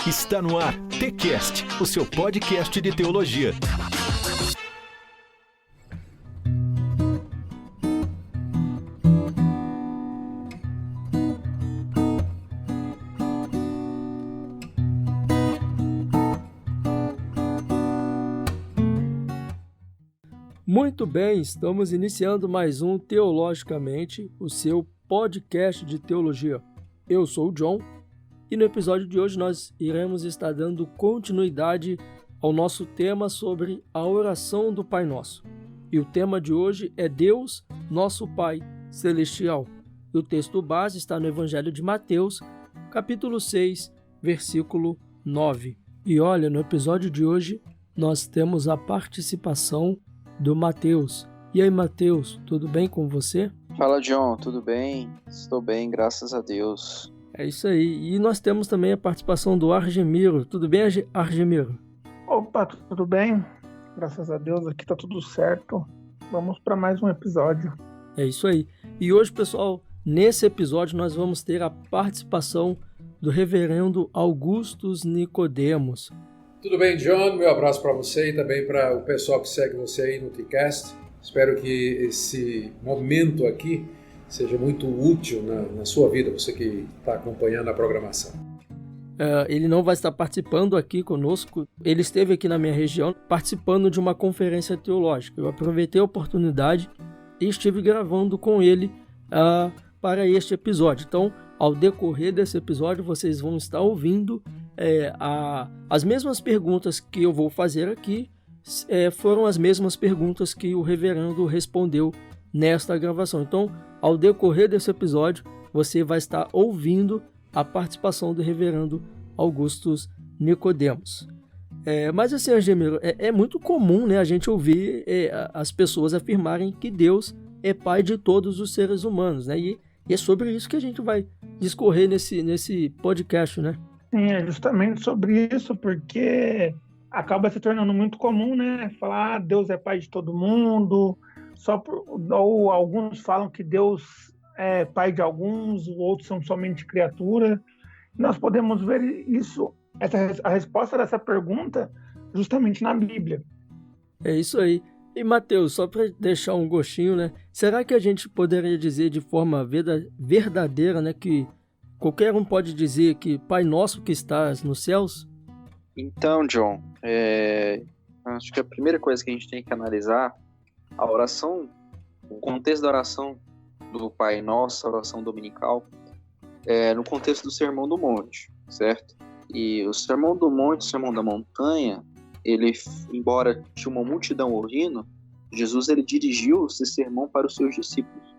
Está no ar TCast, o seu podcast de teologia. Muito bem, estamos iniciando mais um Teologicamente, o seu podcast de teologia. Eu sou o John e no episódio de hoje nós iremos estar dando continuidade ao nosso tema sobre a oração do Pai Nosso. E o tema de hoje é Deus, nosso Pai Celestial. E o texto base está no Evangelho de Mateus, capítulo 6, versículo 9. E olha, no episódio de hoje nós temos a participação do Mateus. E aí, Mateus, tudo bem com você? Fala, John, tudo bem? Estou bem, graças a Deus. É isso aí. E nós temos também a participação do Argemiro. Tudo bem, Argemiro? Opa, tudo bem? Graças a Deus, aqui tá tudo certo. Vamos para mais um episódio. É isso aí. E hoje, pessoal, nesse episódio nós vamos ter a participação do reverendo Augustus Nicodemos. Tudo bem, John? Meu abraço para você e também para o pessoal que segue você aí no TCast. Espero que esse momento aqui seja muito útil na sua vida, você que está acompanhando a programação. Ele não vai estar participando aqui conosco. Ele esteve aqui na minha região participando de uma conferência teológica. Eu aproveitei a oportunidade e estive gravando com ele para este episódio. Então, ao decorrer desse episódio, vocês vão estar ouvindo as mesmas perguntas que eu vou fazer aqui, foram as mesmas perguntas que o reverendo respondeu nesta gravação. Então, ao decorrer desse episódio, você vai estar ouvindo a participação do reverendo Augustus Nicodemos. Mas assim, Argemiro, é muito comum, né, a gente ouvir as pessoas afirmarem que Deus é pai de todos os seres humanos, né? E é sobre isso que a gente vai discorrer nesse podcast, né? Sim, é justamente sobre isso, porque acaba se tornando muito comum, né? Falar Deus é pai de todo mundo, ou alguns falam que Deus é pai de alguns, outros são somente criatura. Nós podemos ver isso, a resposta dessa pergunta, justamente na Bíblia. É isso aí. E, Mateus, só para deixar um gostinho, né? Será que a gente poderia dizer de forma verdadeira, né, que qualquer um pode dizer que Pai Nosso que estás nos céus? Então, John, acho que a primeira coisa que a gente tem que analisar, a oração, o contexto da oração do Pai Nosso, a oração dominical, no contexto do Sermão do Monte, certo? E o Sermão do Monte, o Sermão da Montanha, ele, embora tinha uma multidão ouvindo, Jesus ele dirigiu esse sermão para os seus discípulos.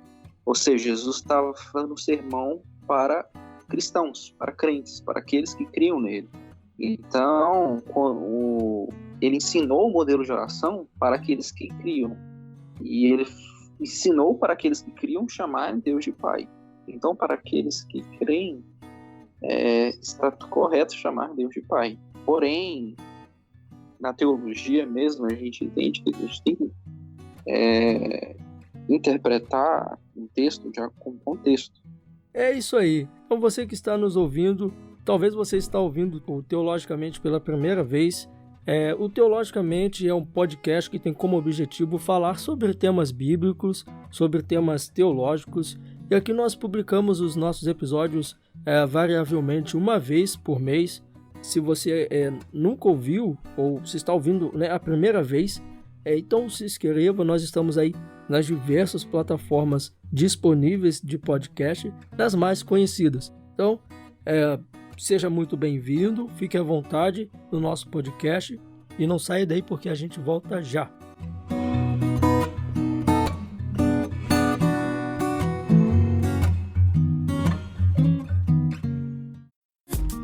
Ou seja, Jesus estava falando um sermão para cristãos, para crentes, para aqueles que criam nele. Então, ele ensinou o modelo de oração para aqueles que criam. E ele ensinou para aqueles que criam chamar Deus de Pai. Então, para aqueles que creem, está correto chamar Deus de Pai. Porém, na teologia mesmo, a gente entende que a gente tem que interpretar um texto já com contexto. É isso aí. Então você que está nos ouvindo, talvez você está ouvindo o Teologicamente pela primeira vez. O Teologicamente é um podcast que tem como objetivo falar sobre temas bíblicos, sobre temas teológicos. E aqui nós publicamos os nossos episódios variavelmente uma vez por mês. Se você nunca ouviu ou se está ouvindo, né, a primeira vez, então se inscreva. Nós estamos aí nas diversas plataformas disponíveis de podcast, das mais conhecidas. Então, seja muito bem-vindo, fique à vontade no nosso podcast e não saia daí porque a gente volta já.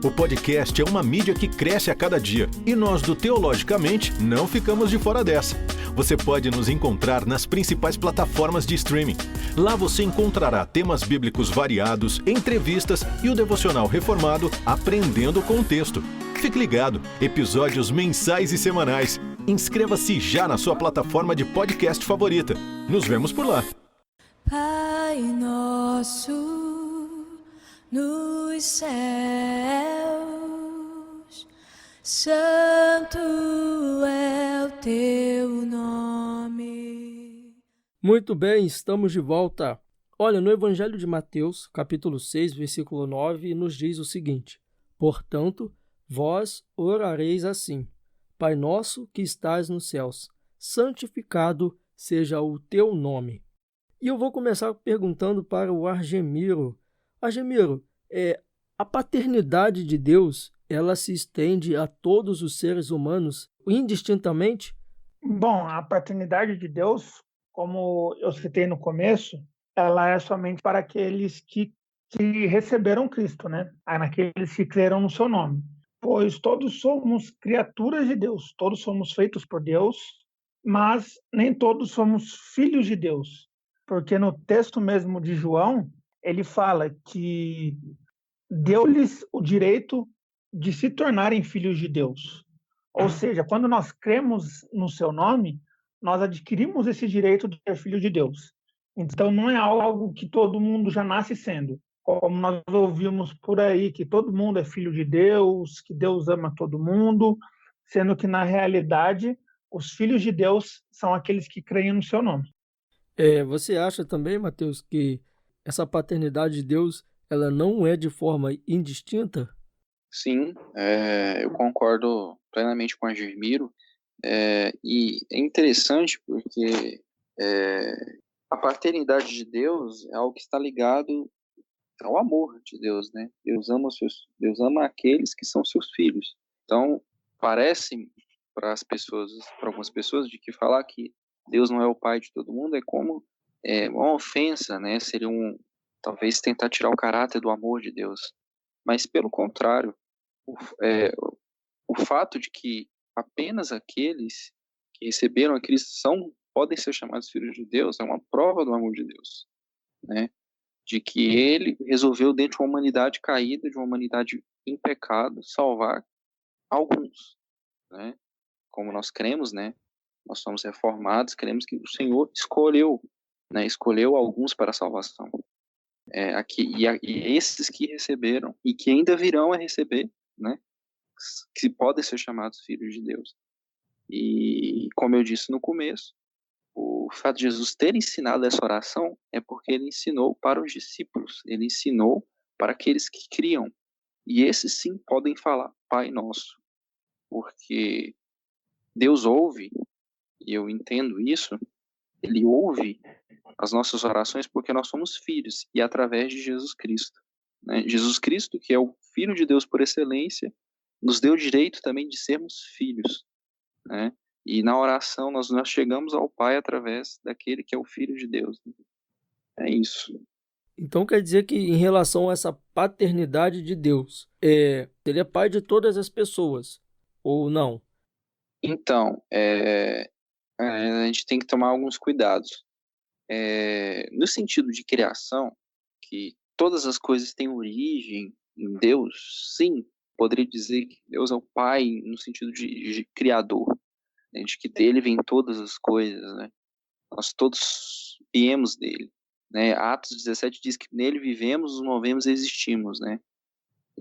O podcast é uma mídia que cresce a cada dia e nós do Teologicamente não ficamos de fora dessa. Você pode nos encontrar nas principais plataformas de streaming. Lá você encontrará temas bíblicos variados, entrevistas e o devocional reformado Aprendendo com o Texto. Fique ligado, episódios mensais e semanais. Inscreva-se já na sua plataforma de podcast favorita. Nos vemos por lá. Pai nosso nos céus, santo é o teu nome. Muito bem, estamos de volta. Olha, no Evangelho de Mateus, capítulo 6, versículo 9, nos diz o seguinte: Portanto, vós orareis assim: Pai nosso que estás nos céus, santificado seja o teu nome. E eu vou começar perguntando para o Argemiro. Argemiro, a paternidade de Deus, ela se estende a todos os seres humanos indistintamente? Bom, a paternidade de Deus, como eu citei no começo, ela é somente para aqueles que receberam Cristo, né? Naqueles que creram no seu nome. Pois todos somos criaturas de Deus, todos somos feitos por Deus, mas nem todos somos filhos de Deus. Porque no texto mesmo de João, ele fala que deu-lhes o direito de se tornarem filhos de Deus. Ou seja, quando nós cremos no seu nome, nós adquirimos esse direito de ser filho de Deus. Então não é algo que todo mundo já nasce sendo. Como nós ouvimos por aí, que todo mundo é filho de Deus, que Deus ama todo mundo, sendo que na realidade os filhos de Deus são aqueles que creem no seu nome. Você acha também, Mateus, que essa paternidade de Deus ela não é de forma indistinta? Sim, eu concordo plenamente com a Germiro, e é interessante porque a paternidade de Deus é algo que está ligado ao amor de Deus, né? Deus ama aqueles que são seus filhos. Então, parece para algumas pessoas, de que falar que Deus não é o pai de todo mundo é como uma ofensa, né? Seria talvez tentar tirar o caráter do amor de Deus. Mas pelo contrário, o fato de que apenas aqueles que receberam a Cristo podem ser chamados filhos de Deus é uma prova do amor de Deus, né? De que ele resolveu, dentro de uma humanidade caída, de uma humanidade em pecado, salvar alguns, né? Como nós cremos, né? Nós somos reformados, cremos que o Senhor escolheu, né? Escolheu alguns para a salvação. E esses que receberam e que ainda virão a receber, né? Que podem ser chamados filhos de Deus. E como eu disse no começo, o fato de Jesus ter ensinado essa oração é porque ele ensinou para os discípulos, ele ensinou para aqueles que criam. E esses sim podem falar Pai Nosso, porque Deus ouve, e eu entendo isso, ele ouve as nossas orações porque nós somos filhos, e através de Jesus Cristo, né? Jesus Cristo, que é o Filho de Deus por excelência, nos deu o direito também de sermos filhos, né? E na oração nós chegamos ao Pai através daquele que é o Filho de Deus. É isso. Então quer dizer que em relação a essa paternidade de Deus, ele é pai de todas as pessoas, ou não? Então, a gente tem que tomar alguns cuidados. No sentido de criação, que todas as coisas têm origem em Deus, sim, poderia dizer que Deus é o Pai no sentido de criador, né, de que dele vem todas as coisas, né? Nós todos viemos dele, né? Atos 17 diz que nele vivemos, nos movemos e existimos, né?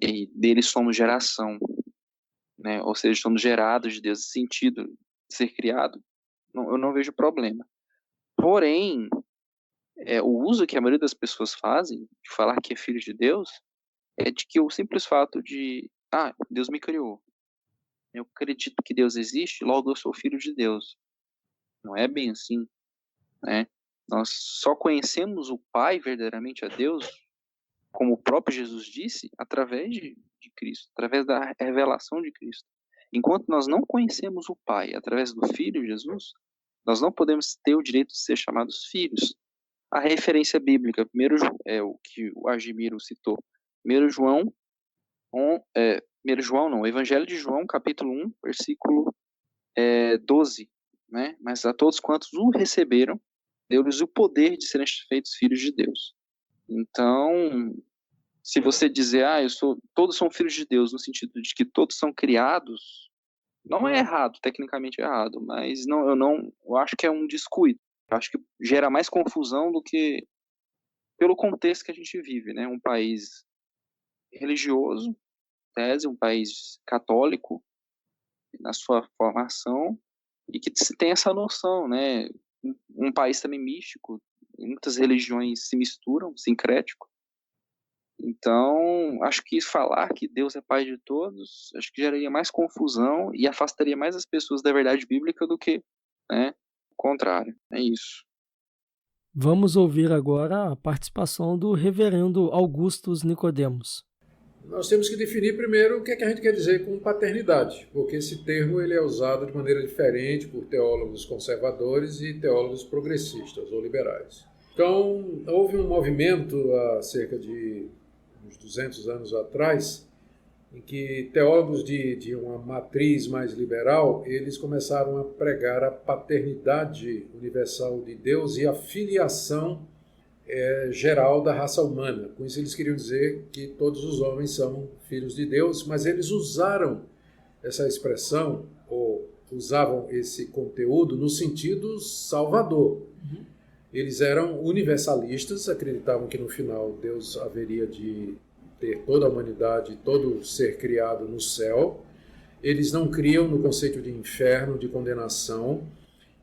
E dele somos geração, né? Ou seja, somos gerados de Deus, esse sentido de ser criado. Eu não vejo problema. Porém, o uso que a maioria das pessoas fazem de falar que é filho de Deus é de que o simples fato de Deus me criou, eu acredito que Deus existe, logo eu sou filho de Deus. Não é bem assim, né? Nós só conhecemos o Pai verdadeiramente, a Deus, como o próprio Jesus disse, através de Cristo, através da revelação de Cristo. Enquanto nós não conhecemos o Pai através do Filho Jesus, nós não podemos ter o direito de ser chamados filhos. A referência bíblica, primeiro é o que o Argemiro citou, 1 João, o Evangelho de João, capítulo 1, versículo 12, né? Mas a todos quantos o receberam, deu-lhes o poder de serem feitos filhos de Deus. Então, se você dizer, todos são filhos de Deus, no sentido de que todos são criados, não é errado, tecnicamente errado, mas eu acho que é um descuido. Eu acho que gera mais confusão do que pelo contexto que a gente vive, né? Um país religioso, tese, um país católico, na sua formação, e que se tem essa noção, né? Um país também místico, muitas religiões se misturam, sincrético. Então, acho que falar que Deus é Pai de todos, acho que geraria mais confusão e afastaria mais as pessoas da verdade bíblica do que, né, o contrário. É isso. Vamos ouvir agora a participação do reverendo Augustus Nicodemos. Nós temos que definir primeiro o que é que a gente quer dizer com paternidade, porque esse termo ele é usado de maneira diferente por teólogos conservadores e teólogos progressistas ou liberais. Então, houve um movimento há cerca de uns 200 anos atrás, em que teólogos de uma matriz mais liberal, eles começaram a pregar a paternidade universal de Deus e a filiação geral da raça humana. Com isso eles queriam dizer que todos os homens são filhos de Deus, mas eles usaram essa expressão, ou usavam esse conteúdo no sentido salvador. Eles eram universalistas, acreditavam que no final Deus haveria de ter toda a humanidade, todo ser criado no céu. Eles não criam no conceito de inferno, de condenação,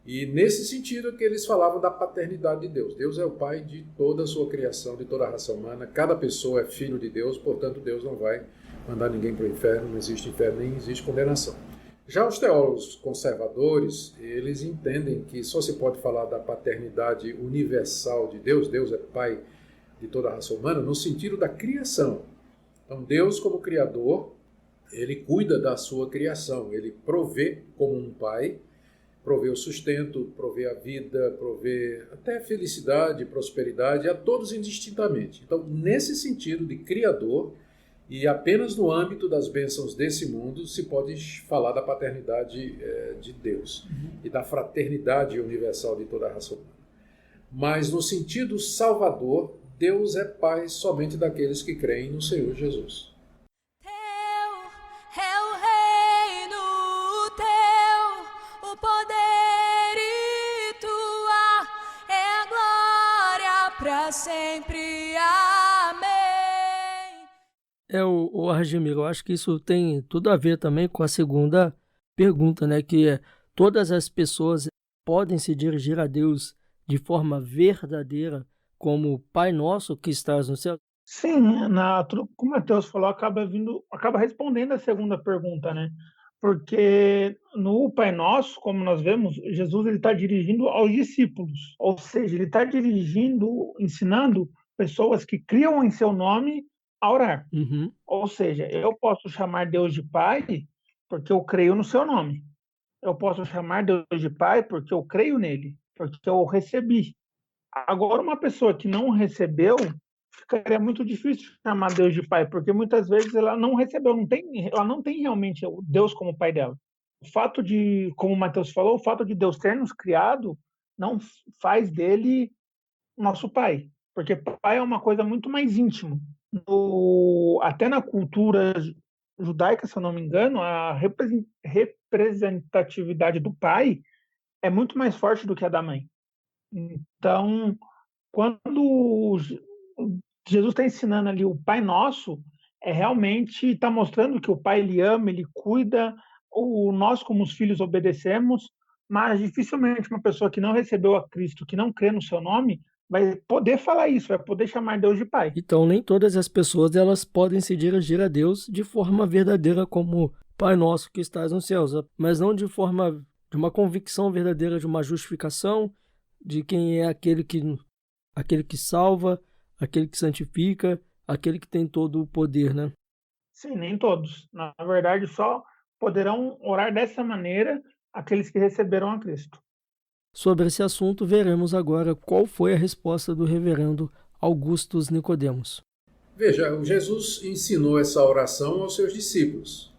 e nesse sentido que eles falavam da paternidade de Deus. Deus é o pai de toda a sua criação, de toda a raça humana, cada pessoa é filho de Deus, portanto Deus não vai mandar ninguém para o inferno, não existe inferno, nem existe condenação. Já os teólogos conservadores, eles entendem que só se pode falar da paternidade universal de Deus, Deus é pai de toda a raça humana, no sentido da criação. Então Deus, como criador, ele cuida da sua criação, ele provê como um pai, provê o sustento, provê a vida, provê até felicidade, prosperidade, a todos indistintamente. Então, nesse sentido de criador, e apenas no âmbito das bênçãos desse mundo se pode falar da paternidade de Deus e da fraternidade universal de toda a raça humana. Mas no sentido salvador, Deus é Pai somente daqueles que creem no Senhor Jesus. Teu é o reino, teu o poder e tua é a glória para sempre. Amém. O Argemiro, eu acho que isso tem tudo a ver também com a segunda pergunta, né? Que é, todas as pessoas podem se dirigir a Deus de forma verdadeira, como Pai Nosso que estás no céu? Sim, como o Matheus falou, acaba respondendo a segunda pergunta, né? Porque no Pai Nosso, como nós vemos, Jesus está dirigindo aos discípulos, ou seja, ele está ensinando pessoas que criam em seu nome a orar. Ou seja, eu posso chamar Deus de Pai porque eu creio no seu nome. Eu posso chamar Deus de Pai porque eu creio nele, porque eu recebi. Agora, uma pessoa que não recebeu, ficaria muito difícil chamar Deus de Pai, porque muitas vezes ela não recebeu, ela não tem realmente Deus como Pai dela. O fato de, como o Matheus falou, o fato de Deus ter nos criado não faz dele nosso Pai, porque Pai é uma coisa muito mais íntima. Até na cultura judaica, se eu não me engano, a representatividade do pai é muito mais forte do que a da mãe. Então, quando Jesus está ensinando ali o Pai Nosso, realmente está mostrando que o Pai ele ama, ele cuida, nós como os filhos obedecemos, mas dificilmente uma pessoa que não recebeu a Cristo, que não crê no seu nome, vai poder falar isso, vai poder chamar Deus de Pai. Então, nem todas as pessoas elas podem se dirigir a Deus de forma verdadeira como Pai Nosso que estás nos céus, mas não de uma convicção verdadeira, de uma justificação de quem é aquele que salva, aquele que santifica, aquele que tem todo o poder, né? Sim, nem todos. Na verdade, só poderão orar dessa maneira aqueles que receberam a Cristo. Sobre esse assunto, veremos agora qual foi a resposta do reverendo Augustus Nicodemos. Veja, Jesus ensinou essa oração aos seus discípulos.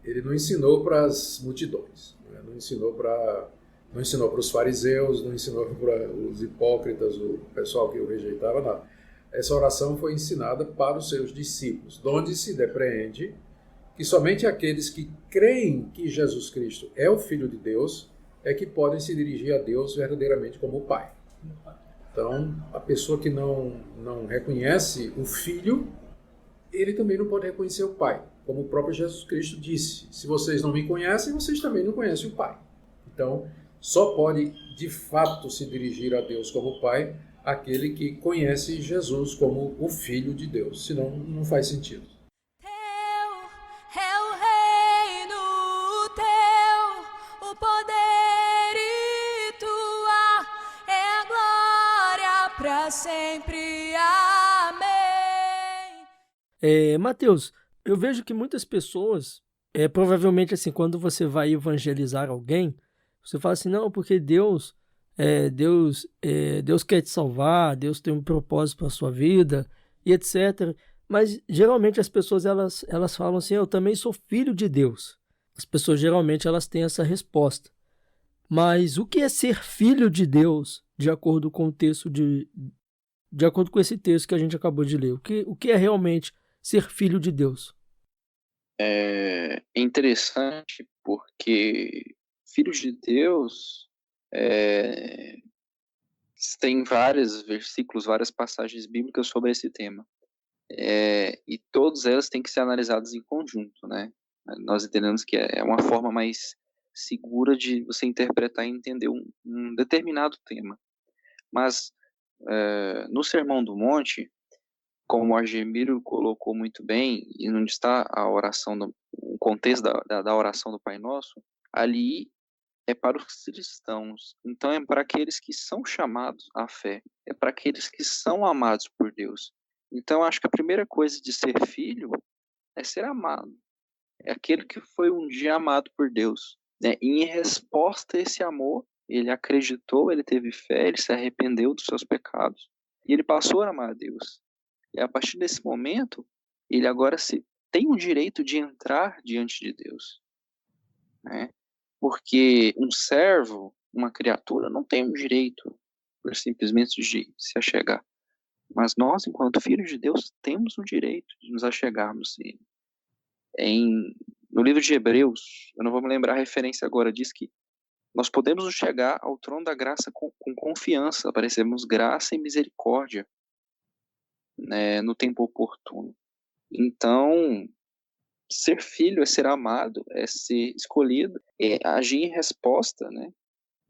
Ele não ensinou para as multidões, não ensinou para os fariseus, não ensinou para os hipócritas, o pessoal que o rejeitava, não. Essa oração foi ensinada para os seus discípulos, onde se depreende que somente aqueles que creem que Jesus Cristo é o Filho de Deus é que podem se dirigir a Deus verdadeiramente como Pai. Então, a pessoa que não reconhece o Filho, ele também não pode reconhecer o Pai. como o próprio Jesus Cristo disse: se vocês não me conhecem, vocês também não conhecem o Pai. Então, só pode de fato se dirigir a Deus como Pai aquele que conhece Jesus como o Filho de Deus, senão não faz sentido. Teu é o reino, teu o poder e tua é a glória para sempre. Amém. Mateus, eu vejo que muitas pessoas, provavelmente assim, quando você vai evangelizar alguém, você fala assim, não, porque Deus quer te salvar, Deus tem um propósito para a sua vida, e etc. Mas geralmente as pessoas elas falam assim, eu também sou filho de Deus. As pessoas geralmente elas têm essa resposta. Mas o que é ser filho de Deus, de acordo com o texto de acordo com esse texto que a gente acabou de ler? O que é realmente ser filho de Deus? É interessante porque filhos de Deus tem vários versículos, várias passagens bíblicas sobre esse tema. E todas elas têm que ser analisadas em conjunto, né? Nós entendemos que é uma forma mais segura de você interpretar e entender um determinado tema. Mas no Sermão do Monte, como o Argemiro colocou muito bem, e onde está a oração, o contexto da oração do Pai Nosso, ali é para os cristãos. Então é para aqueles que são chamados à fé, é para aqueles que são amados por Deus. Então acho que a primeira coisa de ser filho é ser amado. É aquele que foi um dia amado por Deus, né? E em resposta a esse amor, ele acreditou, ele teve fé, ele se arrependeu dos seus pecados e ele passou a amar a Deus. E a partir desse momento, ele agora tem o direito de entrar diante de Deus, né? Porque um servo, uma criatura, não tem o direito por simplesmente de se achegar. Mas nós, enquanto filhos de Deus, temos o direito de nos achegarmos a Ele. No livro de Hebreus, eu não vou me lembrar a referência agora, diz que nós podemos nos chegar ao trono da graça com confiança, aparecemos graça e misericórdia, né, no tempo oportuno. Então, ser filho é ser amado, é ser escolhido, é agir em resposta, né?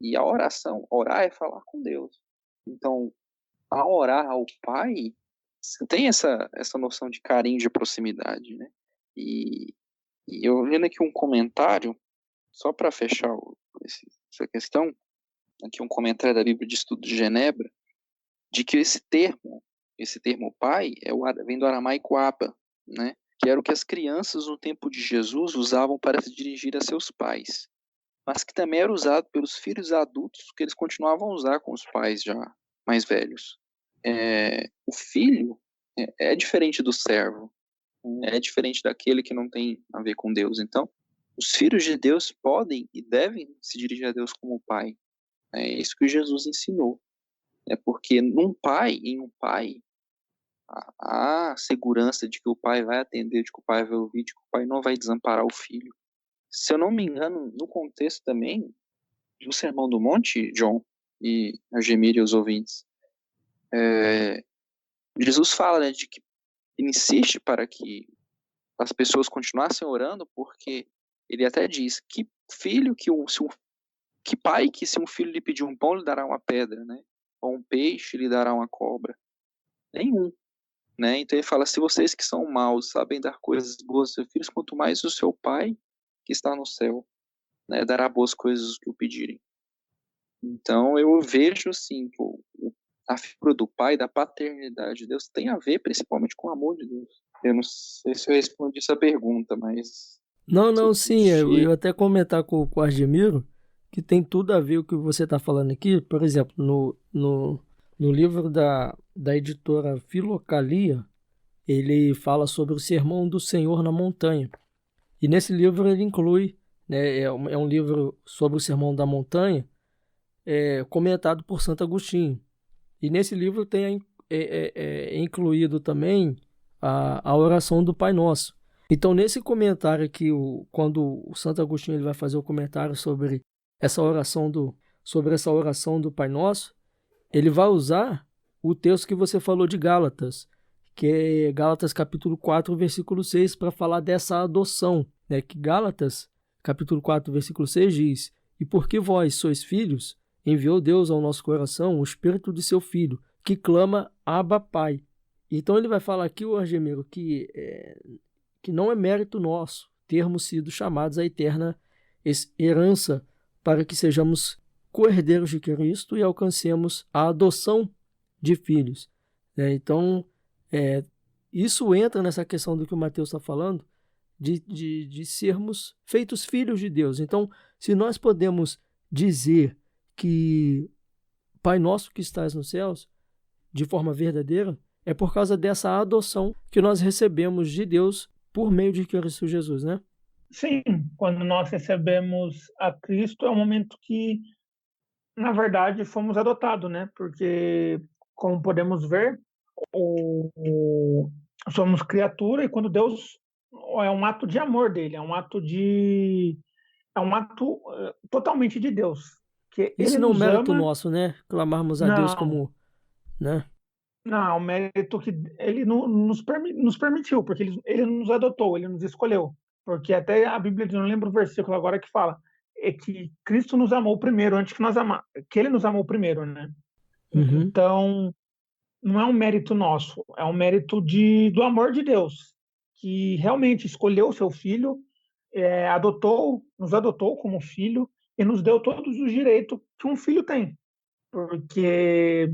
E a oração, orar é falar com Deus. Então, ao orar ao Pai, você tem essa noção de carinho, de proximidade, né? E eu lendo aqui um comentário, só para fechar essa questão, aqui um comentário da Bíblia de Estudo de Genebra, de que esse termo pai vem do aramaico Abba, né? Que era o que as crianças no tempo de Jesus usavam para se dirigir a seus pais, mas que também era usado pelos filhos adultos, que eles continuavam a usar com os pais já mais velhos. O filho é diferente do servo, é diferente daquele que não tem a ver com Deus. Então, os filhos de Deus podem e devem se dirigir a Deus como pai. É isso que Jesus ensinou. Porque em um pai, há segurança de que o pai vai atender, de que o pai vai ouvir, de que o pai não vai desamparar o filho. Se eu não me engano, no contexto também do Sermão do Monte, John e Argemiro e os ouvintes, Jesus fala, né, de que ele insiste para que as pessoas continuassem orando, porque ele até diz que pai que se um filho lhe pedir um pão lhe dará uma pedra, né? Ou um peixe lhe dará uma cobra? Nenhum, né? Então ele fala, se vocês que são maus sabem dar coisas boas aos seus filhos, quanto mais o seu pai que está no céu, né, dará boas coisas que o pedirem. Então eu vejo assim que a figura do pai, da paternidade de Deus, tem a ver principalmente com o amor de Deus. Eu não sei se eu respondi essa pergunta, mas... Não, sim, eu até comentar com o Argemiro que tem tudo a ver com o que você está falando aqui. Por exemplo, no livro da editora Filocalia, ele fala sobre o Sermão do Senhor na Montanha. E nesse livro ele inclui, né, é um livro sobre o Sermão da Montanha, comentado por Santo Agostinho. E nesse livro tem incluído também a oração do Pai Nosso. Então, nesse comentário aqui, quando o Santo Agostinho ele vai fazer o comentário sobre essa oração do Pai Nosso, ele vai usar o texto que você falou de Gálatas, que é Gálatas capítulo 4, versículo 6, para falar dessa adoção, né? Que Gálatas capítulo 4, versículo 6 diz: "E porque vós sois filhos, enviou Deus ao nosso coração o Espírito de seu Filho, que clama, Abba, Pai." Então ele vai falar aqui, o Argemiro, que não é mérito nosso termos sido chamados à eterna herança para que sejamos co-herdeiros de Cristo e alcancemos a adoção de filhos. Então, isso entra nessa questão do que o Mateus está falando, de sermos feitos filhos de Deus. Então, se nós podemos dizer que Pai nosso que estás nos céus, de forma verdadeira, é por causa dessa adoção que nós recebemos de Deus por meio de Cristo Jesus, né? Sim, quando nós recebemos a Cristo, é um momento que, na verdade, fomos adotados, né? Porque, como podemos ver, somos criatura, e quando Deus, é um ato de amor dele, é um ato totalmente de Deus. Que Isso ele não é um nos mérito ama. nosso, né? Clamarmos a Deus Não, como, né? não, é um mérito que ele nos permitiu, porque ele nos adotou, ele nos escolheu. Porque até a Bíblia, não lembro o versículo agora que fala, é que Cristo nos amou primeiro, antes que ele nos amou primeiro, né? Uhum. Então, não é um mérito nosso, é um mérito do amor de Deus, que realmente escolheu o seu filho, nos adotou como filho e nos deu todos os direitos que um filho tem. Porque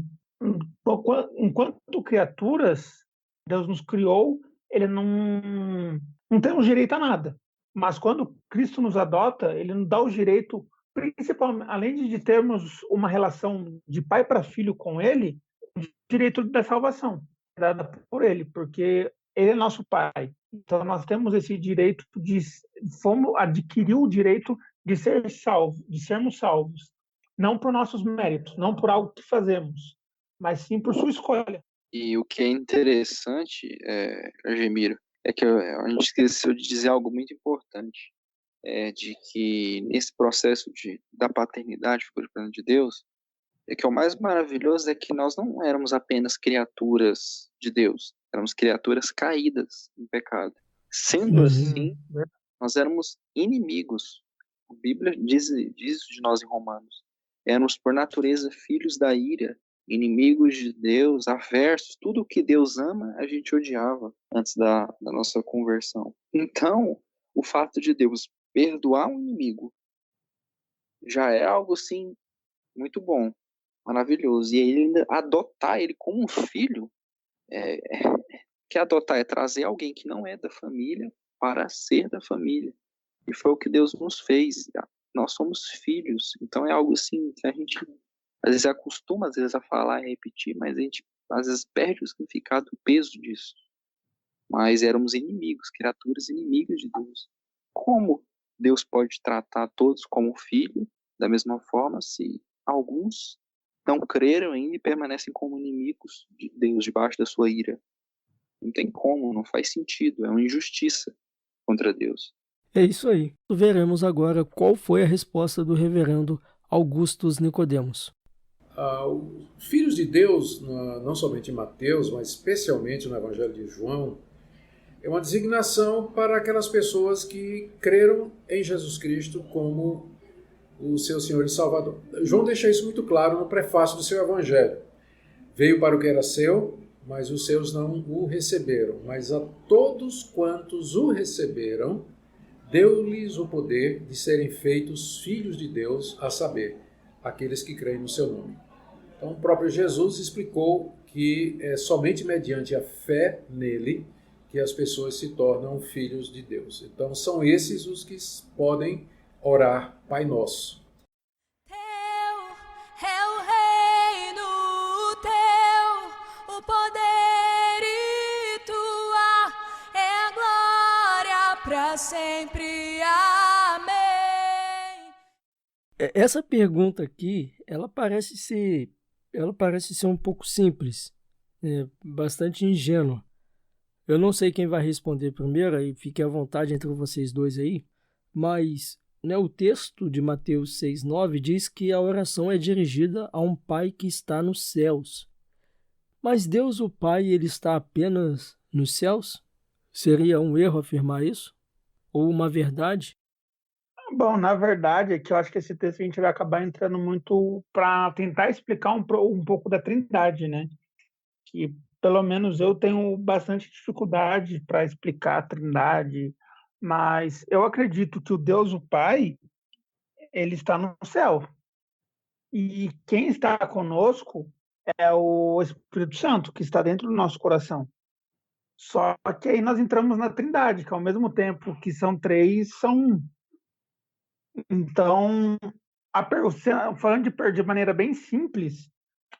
enquanto criaturas, Deus nos criou, ele não tem o direito a nada. Mas quando Cristo nos adota, ele nos dá o direito, principalmente, além de termos uma relação de pai para filho com ele, o direito da salvação, dada por ele, porque ele é nosso pai. Então nós temos esse direito adquiriu o direito de ser salvo, de sermos salvos, não por nossos méritos, não por algo que fazemos, mas sim por sua escolha. E o que é interessante, Argemiro, é que a gente esqueceu de dizer algo muito importante, de que nesse processo da paternidade por plano de Deus, que o mais maravilhoso é que nós não éramos apenas criaturas de Deus, éramos criaturas caídas em pecado. Sendo assim, nós éramos inimigos. A Bíblia diz isso de nós em Romanos. Éramos por natureza filhos da ira, inimigos de Deus, aversos, tudo que Deus ama a gente odiava antes da nossa conversão. Então, o fato de Deus perdoar um inimigo já é algo, assim, muito bom, maravilhoso. E ele ainda adotar ele como um filho, que adotar é trazer alguém que não é da família para ser da família. E foi o que Deus nos fez. Nós somos filhos. Então é algo assim que a gente às vezes acostuma, às vezes a falar e repetir, mas a gente às vezes perde o significado, o peso disso. Mas éramos inimigos, criaturas inimigas de Deus. Como Deus pode tratar todos como filho, da mesma forma, se alguns não creram ainda e permanecem como inimigos de Deus, debaixo da sua ira? Não tem como, não faz sentido, é uma injustiça contra Deus. É isso aí. Veremos agora qual foi a resposta do reverendo Augustus Nicodemos. Os filhos de Deus, não somente em Mateus, mas especialmente no Evangelho de João, é uma designação para aquelas pessoas que creram em Jesus Cristo como o seu Senhor e Salvador. João deixa isso muito claro no prefácio do seu Evangelho. Veio para o que era seu, mas os seus não o receberam. Mas a todos quantos o receberam, deu-lhes o poder de serem feitos filhos de Deus, a saber, aqueles que creem no seu nome. Então, o próprio Jesus explicou que é somente mediante a fé nele que as pessoas se tornam filhos de Deus. Então, são esses os que podem orar Pai Nosso. Teu é o reino, teu o poder e tua é a glória para sempre. Amém. Essa pergunta aqui, ela parece ser um pouco simples, bastante ingênua. Eu não sei quem vai responder primeiro, aí fique à vontade entre vocês dois aí, mas o texto de Mateus 6,9 diz que a oração é dirigida a um Pai que está nos céus. Mas Deus, o Pai, ele está apenas nos céus? Seria um erro afirmar isso? Ou uma verdade? Bom, na verdade, é que eu acho que esse texto a gente vai acabar entrando muito para tentar explicar um pouco da Trindade, né? Que pelo menos eu tenho bastante dificuldade para explicar a Trindade, mas eu acredito que o Deus, o Pai, ele está no céu. E quem está conosco é o Espírito Santo, que está dentro do nosso coração. Só que aí nós entramos na Trindade, que ao mesmo tempo que são três, são um. Então, falando de maneira bem simples,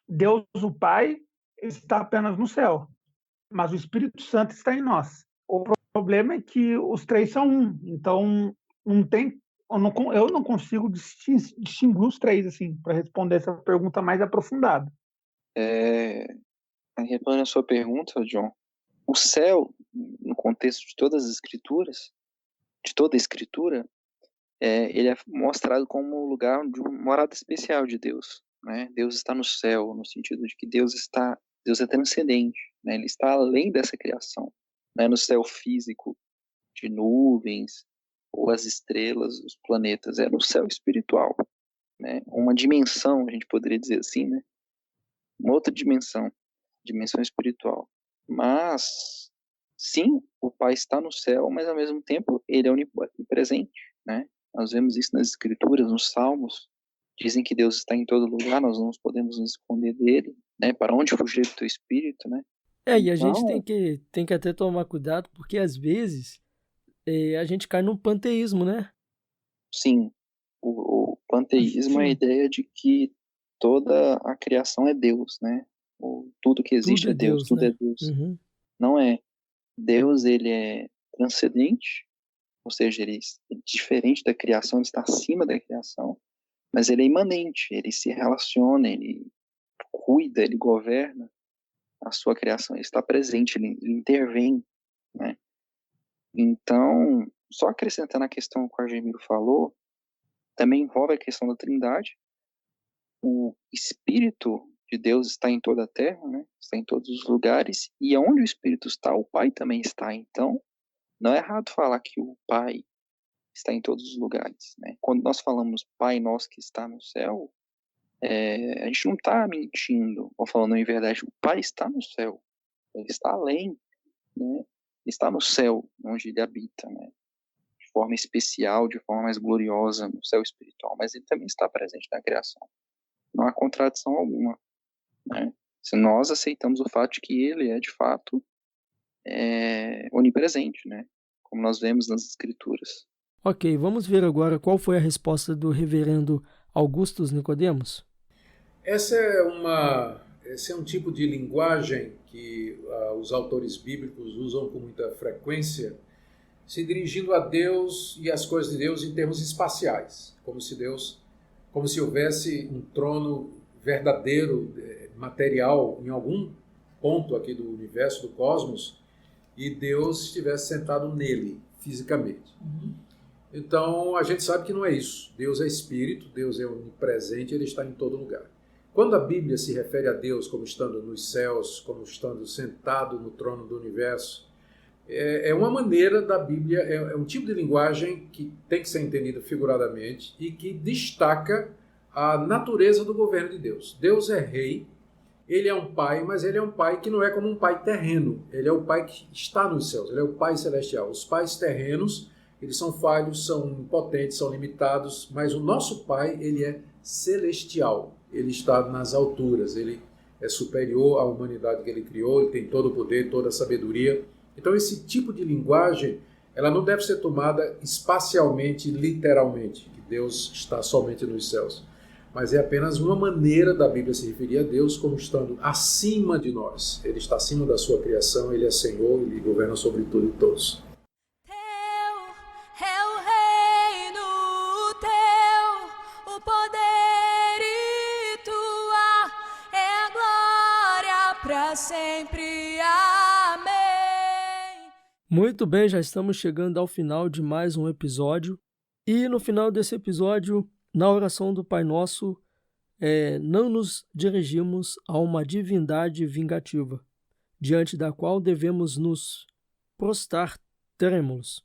Deus, o Pai, está apenas no céu, mas o Espírito Santo está em nós. O problema é que os três são um, então não tem, eu não consigo distinguir os três assim para responder essa pergunta mais aprofundada. Respondendo a sua pergunta, John, o céu, no contexto de todas as escrituras, de toda a escritura, ele é mostrado como um lugar de uma morada especial de Deus, né? Deus está no céu, no sentido de que Deus é transcendente, né? Ele está além dessa criação, não é no céu físico de nuvens ou as estrelas, os planetas, é no céu espiritual, né? Uma dimensão, a gente poderia dizer assim, né? Uma outra dimensão espiritual. Mas sim, o Pai está no céu, mas ao mesmo tempo ele é onipresente, né? Nós vemos isso nas escrituras, nos salmos, dizem que Deus está em todo lugar, nós não podemos nos esconder dele, né? Para onde fugir do teu espírito, né? E a gente tem que até tomar cuidado, porque às vezes a gente cai num panteísmo, né? Sim, o panteísmo é a ideia de que toda a criação é Deus, né? Tudo que existe Tudo é Deus, tudo né? é Deus. Uhum. Não é. Deus, ele é transcendente, ou seja, ele é diferente da criação, ele está acima da criação, mas ele é imanente, ele se relaciona, ele cuida, ele governa a sua criação, ele está presente, ele intervém, né? Então, só acrescentando a questão que o Argemiro falou, também envolve a questão da Trindade. O Espírito de Deus está em toda a terra, né? Está em todos os lugares, e onde o Espírito está, o Pai também está. Então, não é errado falar que o Pai está em todos os lugares, né? Quando nós falamos Pai nosso que está no céu, a gente não está mentindo ou falando em verdade. O Pai está no céu, ele está além, né? Ele está no céu, onde ele habita, né? De forma especial, de forma mais gloriosa, no céu espiritual, mas ele também está presente na criação. Não há contradição alguma, né? Se nós aceitamos o fato de que ele é, de fato, onipresente, né? Como nós vemos nas escrituras. Ok, vamos ver agora qual foi a resposta do reverendo Augustus Nicodemos. Esse é um tipo de linguagem que os autores bíblicos usam com muita frequência, se dirigindo a Deus e as coisas de Deus em termos espaciais, como se houvesse um trono verdadeiro, material, em algum ponto aqui do universo, do cosmos, e Deus estivesse sentado nele, fisicamente. Então, a gente sabe que não é isso. Deus é espírito, Deus é onipresente, ele está em todo lugar. Quando a Bíblia se refere a Deus como estando nos céus, como estando sentado no trono do universo, é uma maneira da Bíblia, é um tipo de linguagem que tem que ser entendido figuradamente e que destaca a natureza do governo de Deus. Deus é rei, ele é um pai, mas ele é um pai que não é como um pai terreno, ele é o pai que está nos céus, ele é o pai celestial. Os pais terrenos, eles são falhos, são impotentes, são limitados, mas o nosso pai, ele é celestial, ele está nas alturas, ele é superior à humanidade que ele criou, ele tem todo o poder, toda a sabedoria. Então esse tipo de linguagem, ela não deve ser tomada espacialmente, literalmente, que Deus está somente nos céus, mas é apenas uma maneira da Bíblia se referir a Deus como estando acima de nós. Ele está acima da sua criação, ele é Senhor, ele governa sobre tudo e todos. Sempre, amém. Muito bem, já estamos chegando ao final de mais um episódio. E no final desse episódio, na oração do Pai Nosso, não nos dirigimos a uma divindade vingativa, diante da qual devemos nos prostrar trêmulos.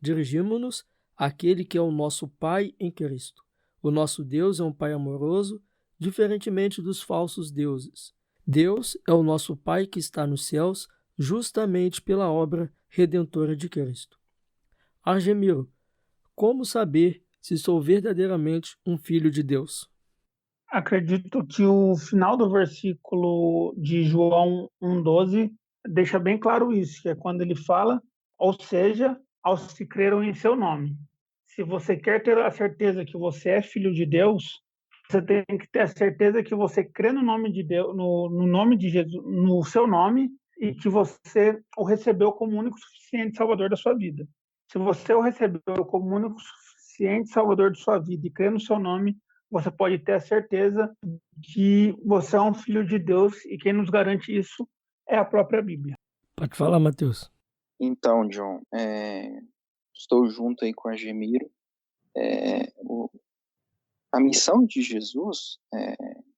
Dirigimos-nos àquele que é o nosso Pai em Cristo. O nosso Deus é um Pai amoroso, diferentemente dos falsos deuses. Deus é o nosso Pai que está nos céus, justamente pela obra redentora de Cristo. Argemiro, como saber se sou verdadeiramente um filho de Deus? Acredito que o final do versículo de João 1,12 deixa bem claro isso, que é quando ele fala, ou seja, aos que creram em seu nome. Se você quer ter a certeza que você é filho de Deus, você tem que ter a certeza que você crê no nome de Deus, no nome de Jesus, no seu nome, e que você o recebeu como único suficiente Salvador da sua vida. Se você o recebeu como único suficiente Salvador de sua vida e crê no seu nome, você pode ter a certeza que você é um filho de Deus, e quem nos garante isso é a própria Bíblia. Pode falar, Matheus. Então, John, estou junto aí com a Gemiro. A missão de Jesus,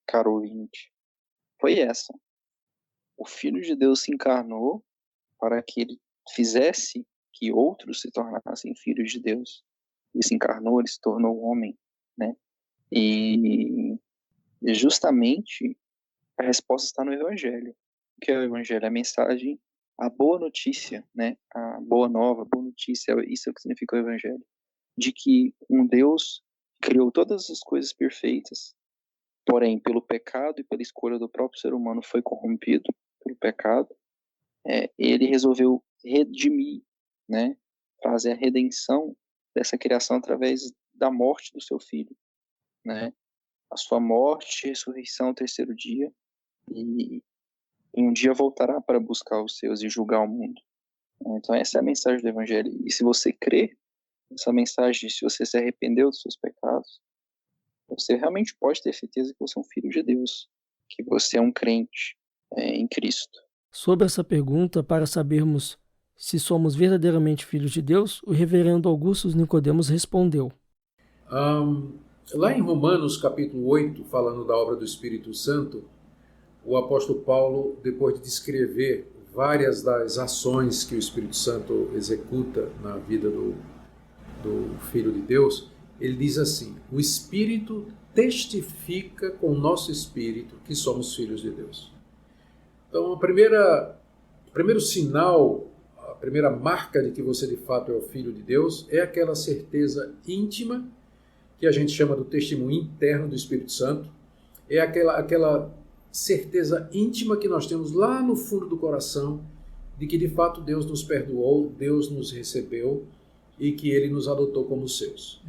caro ouvinte, foi essa. O Filho de Deus se encarnou para que ele fizesse que outros se tornassem filhos de Deus. Ele se encarnou, ele se tornou homem, né? E justamente a resposta está no Evangelho. O que é o Evangelho? A mensagem, a boa notícia, né? A boa nova, a boa notícia, isso é o que significa o Evangelho. De que um Deus criou todas as coisas perfeitas, porém, pelo pecado e pela escolha do próprio ser humano foi corrompido pelo pecado. Ele resolveu redimir, né? Fazer a redenção dessa criação através da morte do seu filho, né? A sua morte, ressurreição, terceiro dia, e um dia voltará para buscar os seus e julgar o mundo. Então essa é a mensagem do Evangelho. E se você crê nessa mensagem, se você se arrependeu dos seus pecados, você realmente pode ter certeza que você é um filho de Deus, que você é um crente em Cristo. Sobre essa pergunta, para sabermos se somos verdadeiramente filhos de Deus, o reverendo Augusto Nicodemos respondeu. Lá em Romanos capítulo 8, falando da obra do Espírito Santo, o apóstolo Paulo, depois de descrever várias das ações que o Espírito Santo executa na vida do Filho de Deus, ele diz assim: o Espírito testifica com o nosso espírito que somos filhos de Deus. Então, o primeiro sinal, a primeira marca de que você de fato é o Filho de Deus é aquela certeza íntima, que a gente chama do testemunho interno do Espírito Santo, é aquela certeza íntima que nós temos lá no fundo do coração de que de fato Deus nos perdoou, Deus nos recebeu e que Ele nos adotou como seus.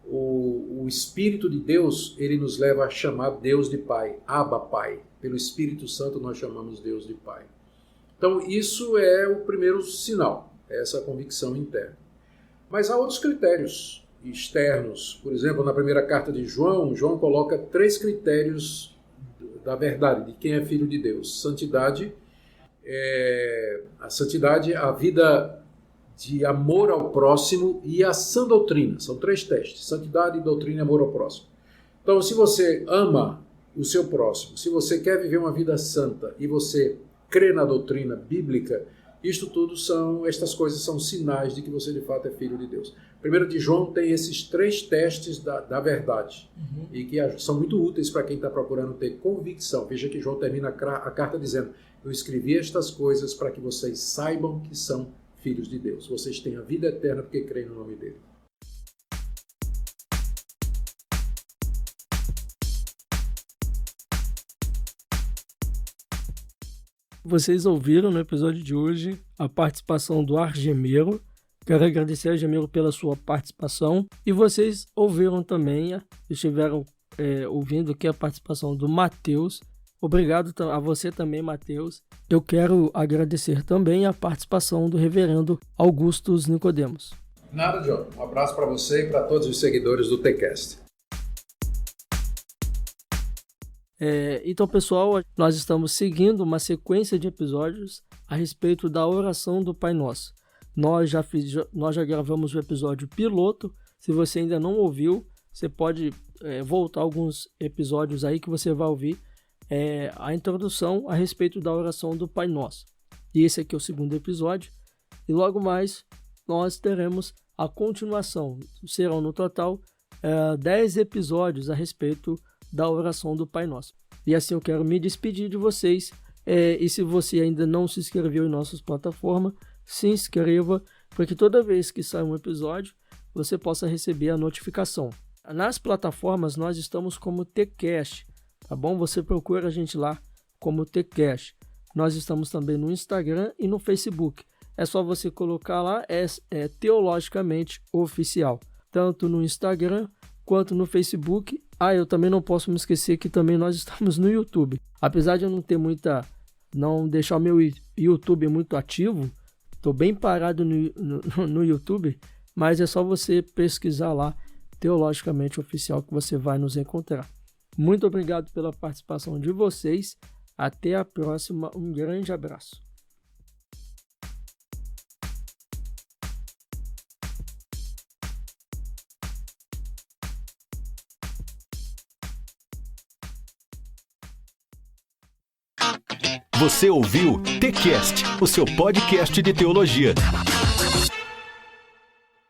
O Espírito de Deus, ele nos leva a chamar Deus de Pai, Abba Pai. Pelo Espírito Santo nós chamamos Deus de Pai. Então isso é o primeiro sinal, essa convicção interna. Mas há outros critérios externos. Por exemplo, na primeira carta de João coloca 3 critérios da verdade, de quem é filho de Deus. Santidade, a vida de amor ao próximo e a sã doutrina. São 3 testes: santidade, doutrina e amor ao próximo. Então, se você ama o seu próximo, se você quer viver uma vida santa e você crê na doutrina bíblica, estas coisas são sinais de que você de fato é filho de Deus. 1 de João tem esses 3 testes da verdade, e que são muito úteis para quem está procurando ter convicção. Veja que João termina a carta dizendo: eu escrevi estas coisas para que vocês saibam que são filhos de Deus. Vocês têm a vida eterna porque creem no nome dele. Vocês ouviram no episódio de hoje a participação do Argemiro. Quero agradecer a Argemiro pela sua participação. E vocês ouviram também, estiveram ouvindo aqui a participação do Matheus. Obrigado a você também, Matheus. Eu quero agradecer também a participação do reverendo Augusto Nicodemos. Nada, John. Um abraço para você e para todos os seguidores do TCast. Então, pessoal, nós estamos seguindo uma sequência de episódios a respeito da oração do Pai Nosso. Nós já gravamos o episódio piloto. Se você ainda não ouviu, você pode voltar alguns episódios aí que você vai ouvir a introdução a respeito da oração do Pai Nosso. E esse aqui é o segundo episódio. E logo mais nós teremos a continuação. Serão no total 10 episódios a respeito da oração do Pai Nosso. E assim eu quero me despedir de vocês. E se você ainda não se inscreveu em nossas plataformas, se inscreva, para que toda vez que sair um episódio, você possa receber a notificação. Nas plataformas nós estamos como TCast, tá bom? Você procura a gente lá como TCast. Nós estamos também no Instagram e no Facebook. É só você colocar lá, Teologicamente Oficial, tanto no Instagram quanto no Facebook. Eu também não posso me esquecer que também nós estamos no YouTube. Apesar de eu não deixar o meu YouTube muito ativo, estou bem parado no YouTube, mas é só você pesquisar lá, Teologicamente Oficial, que você vai nos encontrar. Muito obrigado pela participação de vocês. Até a próxima. Um grande abraço. Você ouviu TCast, o seu podcast de teologia.